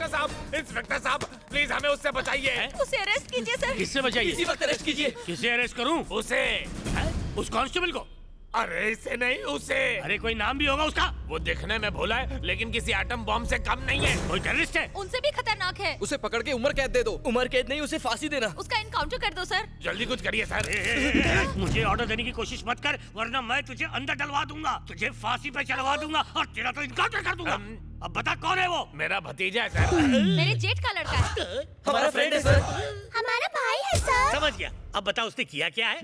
Inspector साहब please हमें उससे बचाइए। उसे अरेस्ट कीजिए सर। किससे बचाइए? इसी वक्त अरेस्ट कीजिए। किसे अरेस्ट करूं? उसे। उस कांस्टेबल को? अरे इसे नहीं, उसे। अरे कोई नाम भी होगा उसका? वो दिखने में भोला है लेकिन किसी एटम बॉम्ब से कम नहीं है। कोई टेररिस्ट है? उनसे भी खतरनाक है। उसे पकड़ के उम्र कैद दे दो। उम्र कैद नहीं, उसे फांसी देना। उसका इनकाउंटर कर दो सर। जल्दी कुछ करिए सर। मुझे ऑर्डर देने की कोशिश मत कर, वरना मैं तुझे अंदर डलवा दूंगा, तुझे फांसी पे चढ़वा दूंगा और तेरा तो इनकाउंटर कर दूंगा। अब बता कौन है वो? मेरा भतीजा है सर। मेरे जेठ का लड़का है। हमारा फ्रेंड है सर। हमारा भाई है सर। समझ गया। अब बता उसने किया क्या है?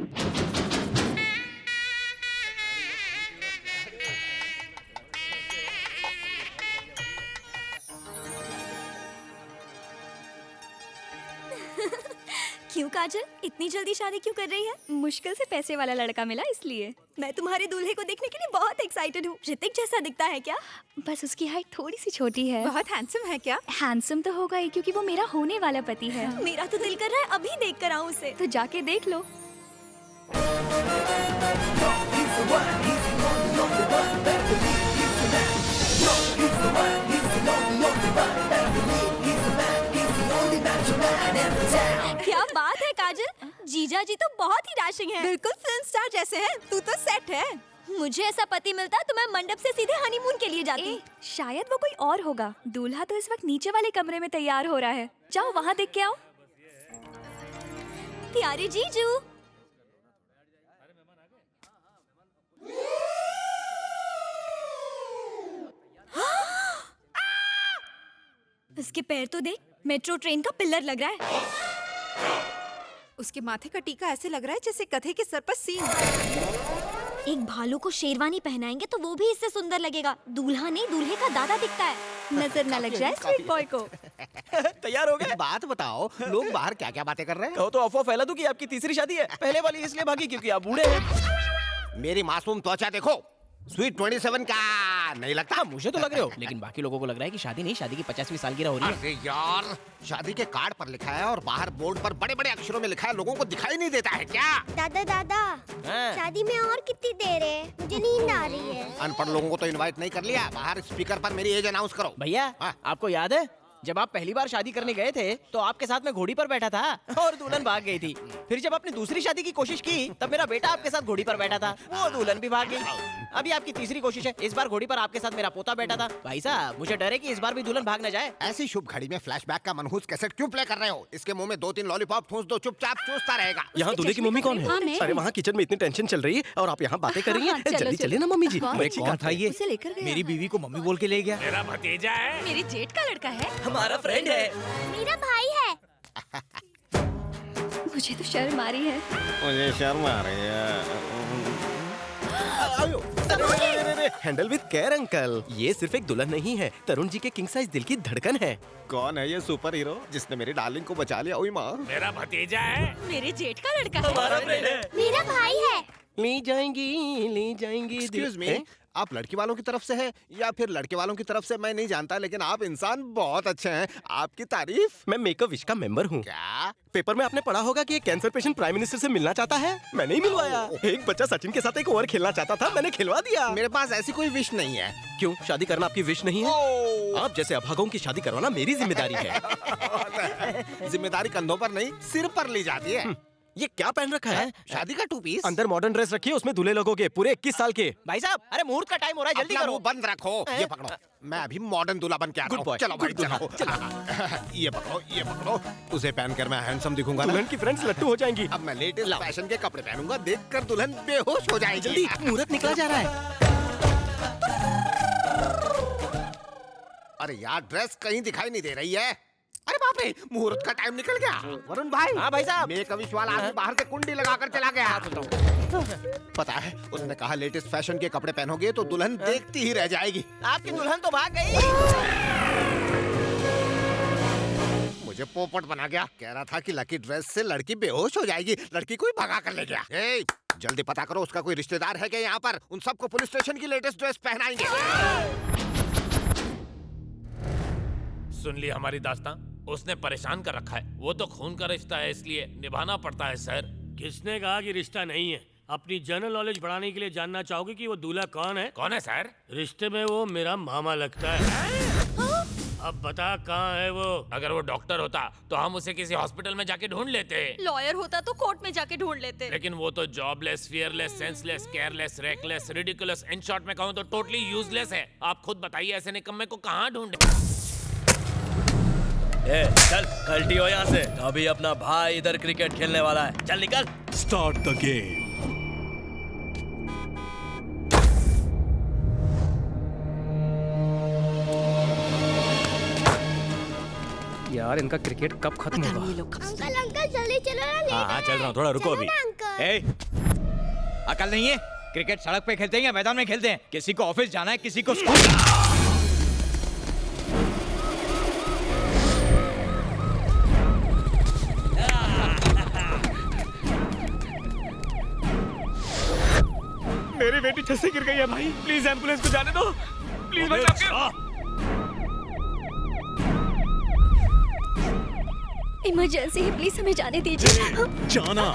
क्यों काजल, इतनी जल्दी शादी क्यों कर रही है? मुश्किल से पैसे वाला लड़का मिला इसलिए। मैं तुम्हारे दूल्हे को देखने के लिए बहुत एक्साइटेड हूँ। ऋतिक जैसा दिखता है क्या? बस उसकी हाइट थोड़ी सी छोटी है। बहुत हैंडसम है क्या? हैंडसम तो होगा ही क्योंकि वो मेरा होने वाला पति है। मेरा तो दिल कर रहा है अभी देख कर आऊँ उसे। तो जाके देख लो। क्या बात है काजल, जीजा जी तो बहुत ही डैशिंग है। बिल्कुल फिल्म स्टार जैसे हैं। तू तो सेट है। मुझे ऐसा पति मिलता तो मैं मंडप से सीधे हनीमून के लिए जाती। शायद वो कोई और होगा। दूल्हा तो इस वक्त नीचे वाले कमरे में तैयार हो रहा है। जाओ वहाँ देख के आओ। प्यारे जीजू। उसके पैर तो देख, मेट्रो ट्रेन का पिलर लग रहा है। उसके माथे का टीका ऐसे लग रहा है जैसे गधे के सर पर सींग। एक भालू को शेरवानी पहनाएंगे तो वो भी इससे सुंदर लगेगा। दूल्हा नहीं, दूल्हे का दादा दिखता है। नजर न लग जाए स्वीट बॉय को। तैयार हो गए? बात बताओ, लोग बाहर क्या क्या बातें कर रहे हैं? कहो तो अफवाह फैला दूं कि आपकी तीसरी शादी है। पहले वाली इसलिए भागी क्योंकि आप बूढ़े हैं। मेरी मासूम त्वचा देखो, स्वीट 27 का नहीं लगता? मुझे तो लग रहे हो, लेकिन बाकी लोगों को लग रहा है कि शादी नहीं, शादी की 50वीं सालगिरह हो रही है। अरे यार, शादी के कार्ड पर लिखा है और बाहर बोर्ड पर बड़े बड़े अक्षरों में लिखा है, लोगों को दिखाई नहीं देता है क्या? दादा दादा, शादी में और कितनी देर है? मुझे नींद आ रही है। अनपढ़ लोगों को तो इनवाइट नहीं कर लिया। बाहर स्पीकर पर मेरी एज अनाउंस करो। भैया, आपको याद है जब आप पहली बार शादी करने गए थे तो आपके साथ मैं घोड़ी पर बैठा था और दुल्हन भाग गई थी। फिर जब आपने दूसरी शादी की कोशिश की तब मेरा बेटा आपके साथ घोड़ी पर बैठा था, वो दुल्हन भी भाग गई। अभी आपकी तीसरी कोशिश है, इस बार घोड़ी पर आपके साथ मेरा पोता बैठा था। भाई साहब, मुझे डर है कि इस बार भी दुल्हन भाग न जाए। ऐसी शुभ घड़ी में फ्लैशबैक का मनहूस कैसेट क्यों प्ले कर रहे हो? इसके मुंह में 2-3 लॉलीपॉप ठूस दो, चुपचाप चूसता रहेगा। यहाँ दूल्हे की मम्मी कौन है? अरे वहाँ किचन में इतनी टेंशन चल रही है और आप यहाँ बातें कर रही हैं। जल्दी चलिए ना मम्मी जी। कौन था ये? मेरी बीवी को मम्मी बोल के ले गया। मेरा भतीजा है। मेरे जेठ का लड़का है। हमारा फ्रेंड है। मेरा भाई है। मुझे तो शर्म आ रही है। मुझे शर्म आ रही है। Handle with care uncle. ये सिर्फ एक दुल्हन नहीं है, तरुण जी के किंग साइज दिल की धड़कन है। कौन है ये सुपर हीरो जिसने मेरी डार्लिंग को बचा लिया? ओए माँ, मेरा भतीजा है। मेरे जेठ का लड़का है। हमारा फ्रेंड है। मेरा भाई है। ले जाएंगी। एक्सक्यूज मी, आप लड़की वालों की तरफ से हैं या फिर लड़के वालों की तरफ से मैं नहीं जानता, लेकिन आप इंसान बहुत अच्छे हैं। आपकी तारीफ। मैं मेक अ विश का मेंबर हूँ। क्या? पेपर में आपने पढ़ा होगा कि एक कैंसर पेशेंट प्राइम मिनिस्टर से मिलना चाहता है, मैंने ही मिलवाया। एक बच्चा सचिन के साथ एक ओवर खेलना चाहता था, मैंने खिलवा दिया। मेरे पास ऐसी कोई विश नहीं है। क्यों, शादी करना आपकी विश नहीं है? आप जैसे अभागों की शादी करवाना मेरी जिम्मेदारी है। जिम्मेदारी कंधों पर नहीं, सिर पर ली जाती है। ये क्या पहन रखा है? शादी का 2 पीस। अंदर मॉडर्न ड्रेस रखी है, उसमें दूल्हे लोगों के पूरे 21 साल के। भाई साहब, अरे मुहूर्त का टाइम हो रहा है, जल्दी अपना करो। मुंह बंद रखो। ये पकड़ो, मैं अभी मॉडर्न दूल्हा बन के आ रहा हूँ। चलो भाई चलो। ये पकड़ो। उसे पहनकर मैं हैंडसम दिखूंगा ना? दुल्हन की फ्रेंड्स लट्टू हो जाएंगी। अब मैं लेटेस्ट फैशन के कपड़े पहनूंगा, देखकर दुल्हन बेहोश हो जाएगी। जल्दी, मुहूर्त निकला जा रहा है। अरे यार, ड्रेस कहीं दिखाई नहीं दे रही है। अरे बाप रे, मुहूर्त का टाइम निकल गया। वरुण भाई। हाँ भाई साहब। मेक अ विश वाला आदमी बाहर से कुंडी लगाकर चला गया। पता है, उसने कहा लेटेस्ट फैशन के कपड़े पहनोगे तो दुल्हन देखती ही रह जाएगी। आपकी दुल्हन तो भाग गई। मुझे पोपट बना गया। कह रहा था कि लकी ड्रेस से लड़की बेहोश हो जाएगी, लड़की को ही भगा कर ले गया। जल्दी पता करो उसका कोई रिश्तेदार है क्या यहाँ पर? उन सबको पुलिस स्टेशन की लेटेस्ट ड्रेस पहनाएंगे। सुन ली हमारी दास्तां? उसने परेशान कर रखा है। वो तो खून का रिश्ता है, इसलिए निभाना पड़ता है सर। किसने कहा कि रिश्ता नहीं है? अपनी जनरल नॉलेज बढ़ाने के लिए जानना चाहोगे कि वो दूल्हा कौन है? कौन है सर? रिश्ते में वो मेरा मामा लगता है। अब बता कहाँ है वो? अगर वो डॉक्टर होता तो हम उसे किसी हॉस्पिटल में जाके ढूंढ लेते, लॉयर होता तो कोर्ट में जाके ढूंढ लेते। लेकिन वो तो jobless, fearless, senseless, careless, reckless, ridiculous, in short में कहूँ तो टोटली यूजलेस है। आप खुद बताइए ऐसे निकम्मे को कहाँ ढूंढे? चल पलटी हो यहाँ से, अभी अपना भाई इधर क्रिकेट खेलने वाला है, चल निकल। Start the game. यार इनका क्रिकेट कब खत्म होगा? अंकल अंकल जल्दी चलो ना। हाँ चल रहा हूँ, थोड़ा रुको अभी। अकल नहीं है? क्रिकेट सड़क पे खेलते हैं या मैदान में खेलते हैं? किसी को ऑफिस जाना है, किसी को स्कूल। मेरी बेटी छत से गिर गई है भाई, प्लीज एम्बुलेंस को जाने दो, प्लीज भाई। इमरजेंसी है, प्लीज हमें जाने दीजिए। जाना।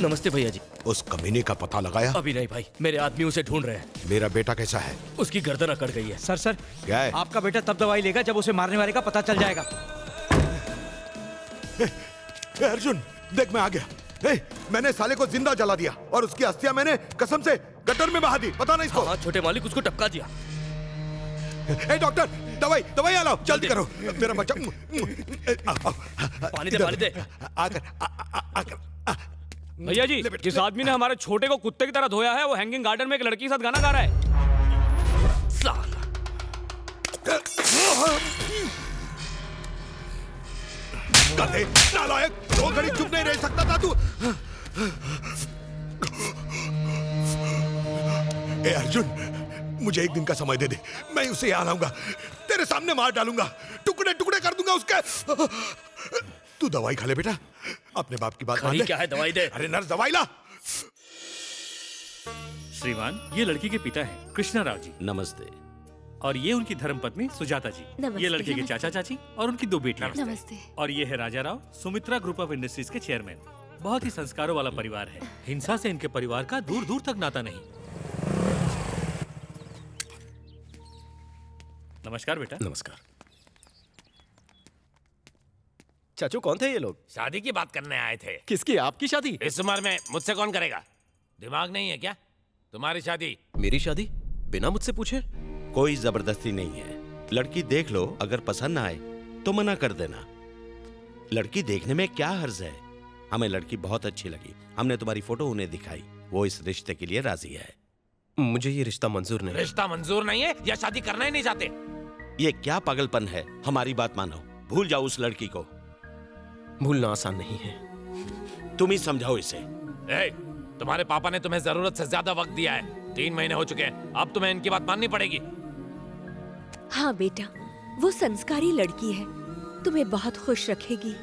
नमस्ते भैया जी। उस कमीने का पता लगाया? अभी नहीं भाई, मेरे आदमी उसे ढूंढ रहे हैं। मेरा बेटा कैसा है? उसकी गर्दन अकड़ गई है। सर क्या है? आपका बेटा तब दवाई लेगा जब उसे मारने वाले का पता चल जाएगा। अर्जुन देख, मैं आ गया। मैंने साले को जिंदा जला दिया और उसकी अस्थियां मैंने कसम से गटर में बहा दी, पता नहीं इसको। हाँ, छोटे मालिक उसको टपका दिया। डॉक्टर दवाई लाओ, जल्दी करो, मेरा बच्चा। पानी दे, पानी दे। आकर भैया जी, जिस आदमी ने हमारे छोटे को कुत्ते की तरह धोया है, वो हैंगिंग गार्डन में एक लड़की के साथ गाना गा रहा है। साला। नालायक, 2 घड़ी चुप नहीं रह सकता था तू। ए अर्जुन, मुझे 1 दिन का समय दे दे, मैं उसे यहाँ लाऊंगा, तेरे सामने मार डालूंगा, टुकड़े टुकड़े कर दूंगा उसके। तू दवाई खा ले बेटा, अपने बाप की बात मान ले। क्या है, दवाई दे। अरे नर्स, दवाई ला। श्रीमान, ये लड़की के पिता हैं कृष्णा राव जी। नमस्ते। और ये उनकी धर्मपत्नी सुजाता जी। नमस्ते। ये लड़के के चाचा चाची और उनकी 2 बेटियां। नमस्ते। और ये है Raja Rao, Sumitra group of industries के चेयरमैन। बहुत ही संस्कारों वाला परिवार है। हिंसा से इनके परिवार का दूर दूर तक नाता नहीं। नमस्कार बेटा। नमस्कार। चाचू, कौन थे ये लोग? शादी की बात करने आए थे। किसकी? आपकी शादी? इस उम्र में मुझसे कौन करेगा? दिमाग नहीं है क्या? तुम्हारी शादी। मेरी शादी बिना मुझसे पूछे? कोई जबरदस्ती नहीं है। लड़की देख लो, अगर पसंद ना आए तो मना कर देना। लड़की देखने में क्या हर्ज है? हमें लड़की बहुत अच्छी लगी, हमने तुम्हारी फोटो उन्हें दिखाई, वो इस रिश्ते के लिए राजी है। मुझे ये रिश्ता मंजूर नहीं। रिश्ता मंजूर नहीं है या शादी करना ही नहीं चाहते? ये क्या पागलपन है? हमारी बात मानो, भूल जाओ उस लड़की को। भूलना आसान नहीं है, तुम ही समझाओ इसे। तुम्हारे पापा ने तुम्हें जरूरत से ज्यादा वक्त दिया है। 3 महीने हो चुके हैं, अब तुम्हें इनकी बात माननी पड़ेगी। हाँ बेटा, वो संस्कारी लड़की है, तुम्हें बहुत खुश रखेगी।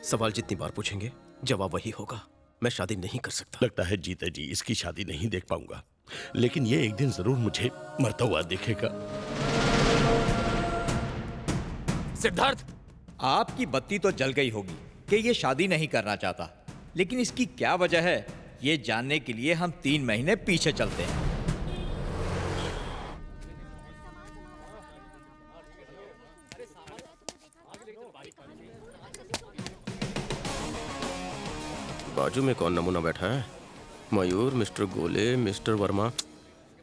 सवाल जितनी बार पूछेंगे जवाब वही होगा। मैं शादी नहीं कर सकता। लगता है जीता जी इसकी शादी नहीं देख पाऊंगा, लेकिन ये एक दिन जरूर मुझे मरता हुआ देखेगा। सिद्धार्थ, आपकी बत्ती तो जल गई होगी कि ये शादी नहीं करना चाहता, लेकिन इसकी क्या वजह है ये जानने के लिए हम 3 महीने पीछे चलते हैं। बाजू में कौन नमूना बैठा है? Mayur, mister Gole, mister Verma,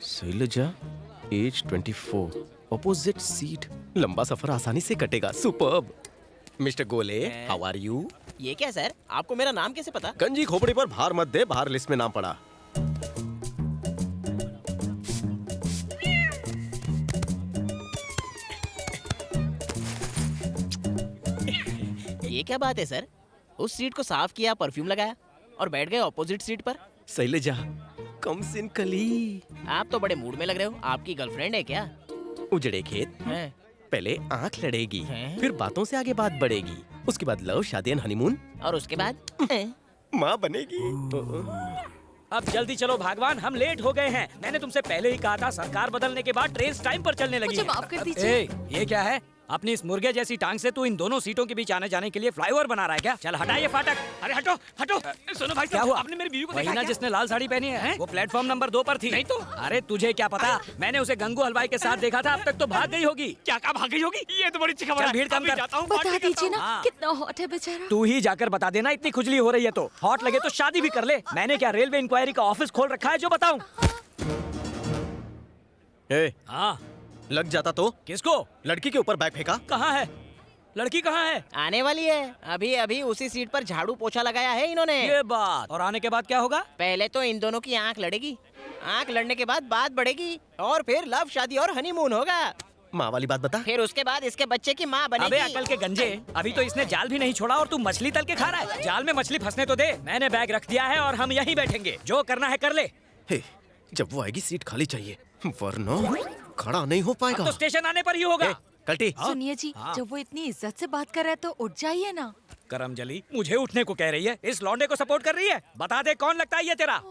Shailja, age 24, opposite seat. लंबा सफर आसानी से कटेगा। Superb. Mister Gole, how are you? ये क्या सर, आपको मेरा नाम कैसे पता? गंजी खोपड़ी पर भार मत दे, बाहर लिस्ट में नाम पड़ा। ये क्या बात है सर? उस सीट को साफ किया, परफ्यूम लगाया और बैठ गए ऑपोजिट सीट पर। शैलजा, कम सिन कली। आप तो बड़े मूड में लग रहे हो। आपकी गर्लफ्रेंड है क्या? उजड़े खेत है। पहले आंख लड़ेगी, फिर बातों से आगे बात बढ़ेगी, उसके बाद लव, शादी एंड हनीमून, और उसके बाद माँ बनेगी। अब जल्दी चलो भगवान, हम लेट हो गए हैं। मैंने तुमसे पहले ही कहा था सरकार बदलने के बाद ट्रेन टाइम पर चलने लगी। मुझे माफ कर दीजिए। ये क्या है? अपनी इस मुर्गे जैसी टांग से तू इन दोनों सीटों के बीच आने जाने के लिए फ्लाईओवर बना रहा है क्या? चल हटा ये फाटक। अरे हटो हटो। सुनो भाई, क्या हुआ? आपने मेरी बीवी को वही देखा ना क्या? जिसने लाल साड़ी पहनी है? वो प्लेटफॉर्म नंबर 2 पर थी। नहीं तो। अरे तुझे क्या पता, मैंने उसे गंगू हलवाई के साथ देखा था। अब तक तो भाग गई होगी। क्या कहा भाग गई होगी? ये तो बड़ी अच्छी खबर चल है। भीड़ कम अभी कर। जाता हूँ, बता पार्टी करता दीजिए हूँ। ना, हाँ। कितना हॉट है बेचारा। तू ही जाकर बता देना, इतनी खुजली हो रही है तो। हॉट लगे तो शादी भी कर ले। मैंने क्या रेलवे इंक्वायरी का ऑफिस खोल रखा है जो बताऊं? हाँ, लग जाता तो? किसको? लड़की के ऊपर बैग फेंका। कहाँ है लड़की? कहाँ है? आने वाली है। अभी अभी उसी सीट पर झाड़ू पोछा लगाया है इन्होंने। ये बात। और आने के बाद क्या होगा? पहले तो इन दोनों की आंख लड़ेगी, आंख लड़ने के बाद बात बढ़ेगी, और फिर लव, शादी और हनीमून होगा। माँ वाली बात बता। फिर उसके बाद इसके बच्चे की माँ बनेगी। अबे अकल के गंजे, अभी तो इसने जाल भी नहीं छोड़ा और तू मछली तल के खा रहा है। जाल में मछली फंसने तो दे। मैंने बैग रख दिया है और हम यहीं बैठेंगे। जो करना है कर ले। हे, जब वो आएगी सीट खाली चाहिए, वरना खड़ा नहीं हो पाएगा। तो स्टेशन आने पर ही होगा। कल्टी। सुनिए जी, जब वो इतनी इज्जत से बात कर रहा है तो उठ जाइए ना। करमजली मुझे उठने को कह रही है, इस लौंडे को सपोर्ट कर रही है। बता दे कौन लगता है ये तेरा?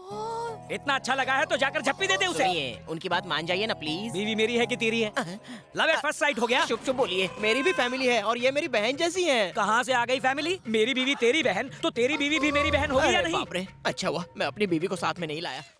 इतना अच्छा लगा है तो जाकर झप्पी दे दे उसे। सुनिए, उनकी बात मान जाइए ना प्लीज। बीवी मेरी है कि तेरी है? लव एट फर्स्ट साइट हो गया। चुप चुप बोलिए। मेरी भी फैमिली है और ये मेरी बहन जैसी है। कहाँ से आ गई फैमिली? मेरी बीवी तेरी बहन, तो तेरी बीवी भी मेरी बहन होगी या नहीं? बाप रे, अच्छा हुआ मैं अपनी बीवी को साथ में नहीं लाया।